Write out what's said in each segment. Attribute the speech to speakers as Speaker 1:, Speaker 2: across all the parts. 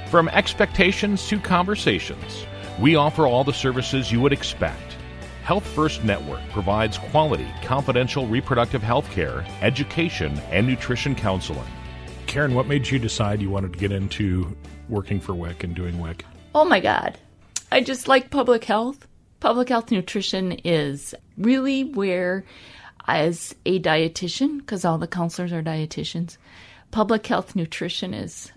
Speaker 1: From expectations to conversations, we offer all the services you would expect. HealthFirst Network provides quality, confidential reproductive health care, education, and nutrition counseling.
Speaker 2: Karen, what made you decide you wanted to get into working for WIC and doing WIC?
Speaker 3: Oh my God. I just like public health. Public health nutrition is really where, as a dietitian, because all the counselors are dietitians, public health nutrition is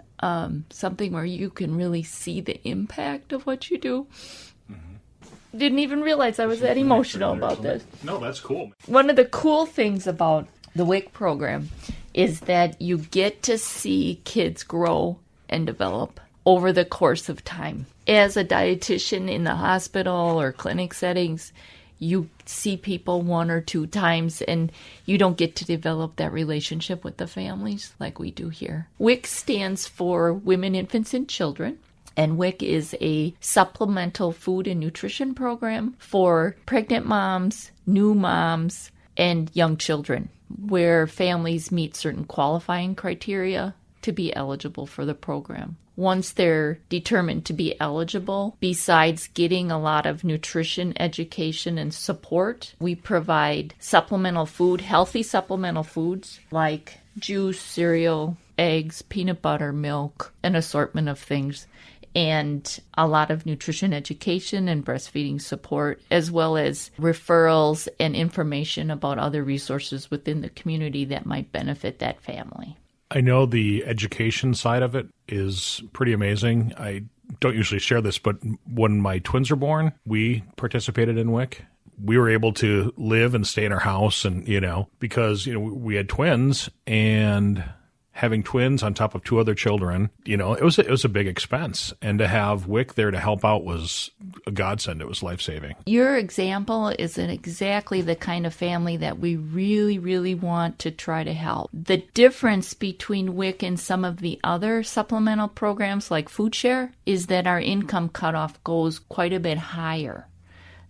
Speaker 3: something where you can really see the impact of what you do. Didn't even realize I was that emotional about this.
Speaker 2: No, that's cool.
Speaker 3: One of the cool things about the WIC program is that you get to see kids grow and develop over the course of time. As a dietitian in the hospital or clinic settings, you see people one or two times and you don't get to develop that relationship with the families like we do here. WIC stands for Women, Infants, and Children. And WIC is a supplemental food and nutrition program for pregnant moms, new moms, and young children, where families meet certain qualifying criteria to be eligible for the program. Once they're determined to be eligible, besides getting a lot of nutrition education and support, we provide supplemental food, healthy supplemental foods like juice, cereal, eggs, peanut butter, milk, an assortment of things, and a lot of nutrition education and breastfeeding support, as well as referrals and information about other resources within the community that might benefit that family.
Speaker 2: I know the education side of it is pretty amazing. I don't usually share this, but when my twins were born, we participated in WIC. We were able to live and stay in our house and, because, we had twins, and having twins on top of two other children, it was a big expense. And to have WIC there to help out was a godsend. It was life-saving.
Speaker 3: Your example is exactly the kind of family that we really, really want to try to help. The difference between WIC and some of the other supplemental programs like Food Share is that our income cutoff goes quite a bit higher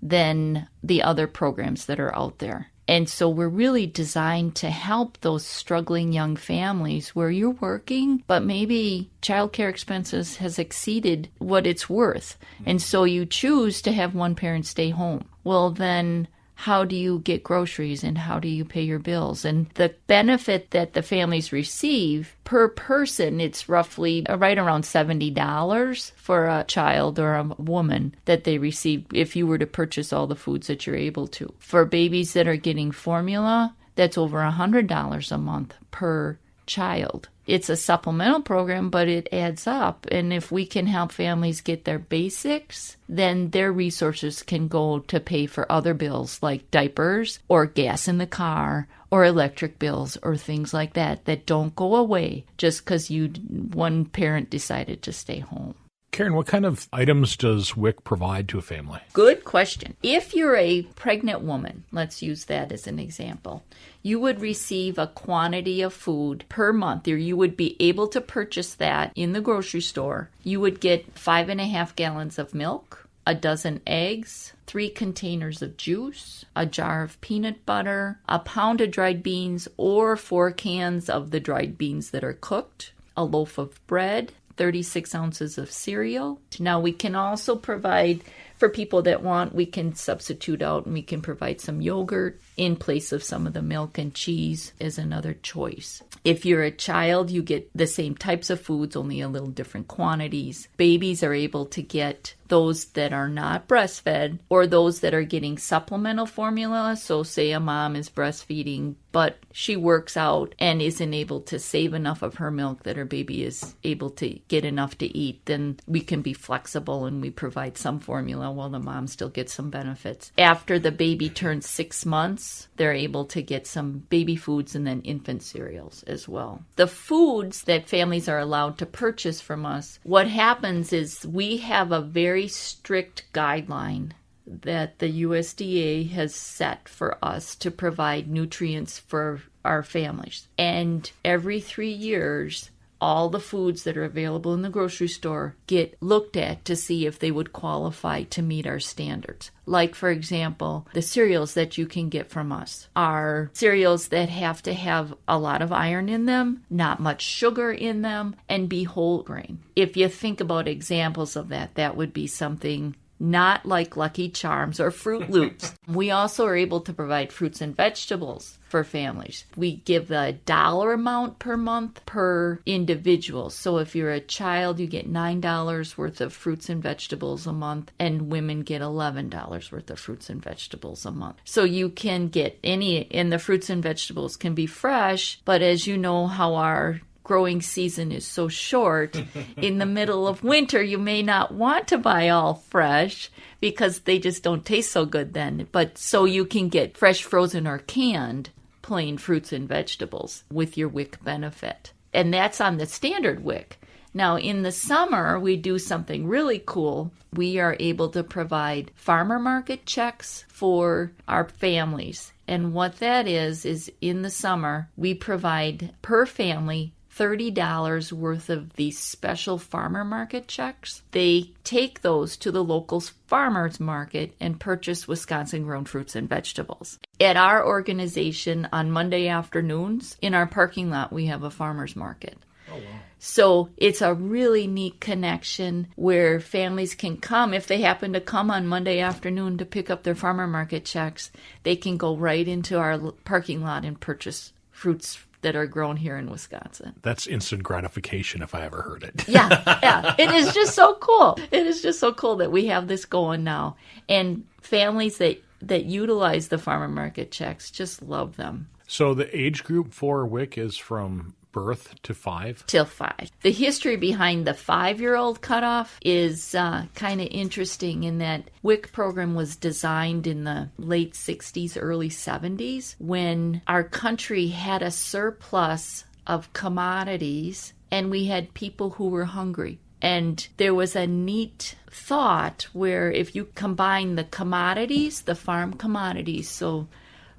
Speaker 3: than the other programs that are out there. And so we're really designed to help those struggling young families where you're working, but maybe childcare expenses has exceeded what it's worth. And so you choose to have one parent stay home. Well, then how do you get groceries and how do you pay your bills? And the benefit that the families receive per person, it's roughly right around $70 for a child or a woman that they receive if you were to purchase all the foods that you're able to. For babies that are getting formula, that's over $100 a month per child. It's a supplemental program, but it adds up. And if we can help families get their basics, then their resources can go to pay for other bills like diapers or gas in the car or electric bills or things like that don't go away just because one parent decided to stay home.
Speaker 2: Karen, what kind of items does WIC provide to a family?
Speaker 3: Good question. If you're a pregnant woman, let's use that as an example, you would receive a quantity of food per month, or you would be able to purchase that in the grocery store. You would get 5.5 gallons of milk, a dozen eggs, 3 containers of juice, a jar of peanut butter, a pound of dried beans, or 4 cans of the dried beans that are cooked, a loaf of bread, 36 ounces of cereal. Now we can also provide, for people that want, we can substitute out and we can provide some yogurt in place of some of the milk, and cheese is another choice. If you're a child, you get the same types of foods, only a little different quantities. Babies are able to get those that are not breastfed or those that are getting supplemental formula. So say a mom is breastfeeding, but she works out and isn't able to save enough of her milk that her baby is able to get enough to eat, then we can be flexible and we provide some formula while the mom still gets some benefits. After the baby turns 6 months, they're able to get some baby foods and then infant cereals as well. The foods that families are allowed to purchase from us, what happens is we have a very strict guideline that the USDA has set for us to provide nutrients for our families. And every 3 years, all the foods that are available in the grocery store get looked at to see if they would qualify to meet our standards. Like, for example, the cereals that you can get from us are cereals that have to have a lot of iron in them, not much sugar in them, and be whole grain. If you think about examples of that, that would be something not like Lucky Charms or Fruit Loops. We also are able to provide fruits and vegetables for families. We give a dollar amount per month per individual. So if you're a child, you get $9 worth of fruits and vegetables a month, and women get $11 worth of fruits and vegetables a month. So you can get any, and the fruits and vegetables can be fresh, but as you know how our growing season is so short, in the middle of winter, you may not want to buy all fresh because they just don't taste so good then. But so you can get fresh, frozen, or canned plain fruits and vegetables with your WIC benefit. And that's on the standard WIC. Now, in the summer, we do something really cool. We are able to provide farmer market checks for our families. And what that is in the summer, we provide per family $30 worth of these special farmer market checks. They take those to the local farmers market and purchase Wisconsin-grown fruits and vegetables. At our organization on Monday afternoons, in our parking lot, we have a farmers market. Oh, wow. So it's a really neat connection where families can come. If they happen to come on Monday afternoon to pick up their farmer market checks, they can go right into our parking lot and purchase fruits that are grown here in Wisconsin.
Speaker 2: That's instant gratification if I ever heard it.
Speaker 3: Yeah. It is just so cool. It is just so cool that we have this going now. And families that utilize the farmer market checks just love them.
Speaker 2: So the age group for WIC is from birth to 5?
Speaker 3: Till 5. The history behind the 5-year-old cutoff is kind of interesting in that WIC program was designed in the late 60s, early 70s, when our country had a surplus of commodities and we had people who were hungry. And there was a neat thought where if you combine the commodities, the farm commodities, so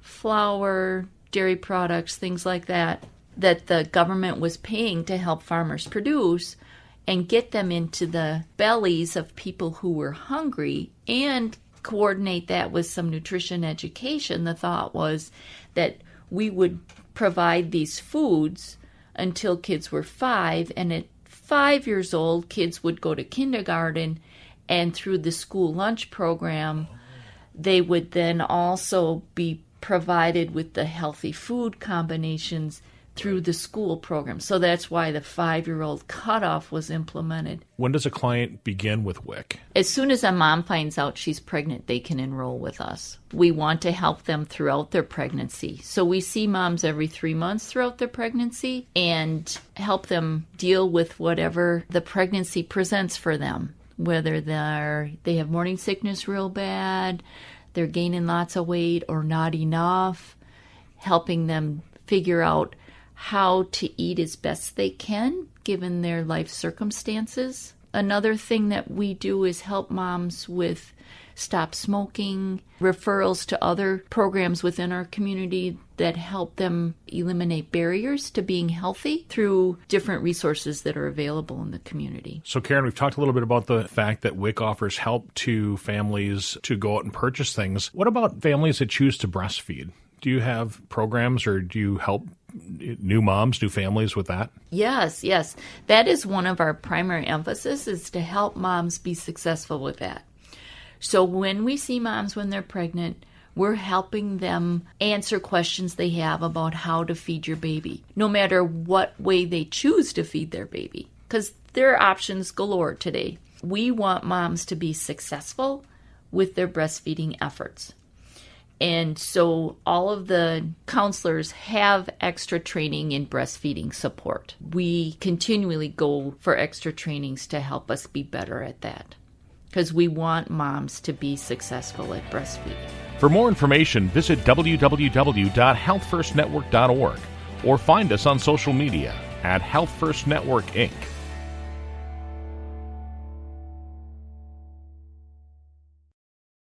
Speaker 3: flour, dairy products, things like that the government was paying to help farmers produce and get them into the bellies of people who were hungry and coordinate that with some nutrition education. The thought was that we would provide these foods until kids were 5, and at 5 years old, kids would go to kindergarten, and through the school lunch program, they would then also be provided with the healthy food combinations through the school program. So that's why the 5-year-old cutoff was implemented.
Speaker 2: When does a client begin with WIC?
Speaker 3: As soon as a mom finds out she's pregnant, they can enroll with us. We want to help them throughout their pregnancy. So we see moms every 3 months throughout their pregnancy and help them deal with whatever the pregnancy presents for them, whether they have morning sickness real bad, they're gaining lots of weight or not enough, helping them figure out how to eat as best they can given their life circumstances. Another thing that we do is help moms with stop smoking, referrals to other programs within our community that help them eliminate barriers to being healthy through different resources that are available in the community.
Speaker 2: So Karen, we've talked a little bit about the fact that WIC offers help to families to go out and purchase things. What about families that choose to breastfeed? Do you have programs or do you help new moms, new families with that?
Speaker 3: Yes. That is one of our primary emphasis, is to help moms be successful with that. So when we see moms when they're pregnant, we're helping them answer questions they have about how to feed your baby, no matter what way they choose to feed their baby, because there are options galore today. We want moms to be successful with their breastfeeding efforts. And so all of the counselors have extra training in breastfeeding support. We continually go for extra trainings to help us be better at that, because we want moms to be successful at breastfeeding.
Speaker 1: For more information, visit www.HealthFirstNetwork.org or find us on social media at HealthFirst Network, Inc.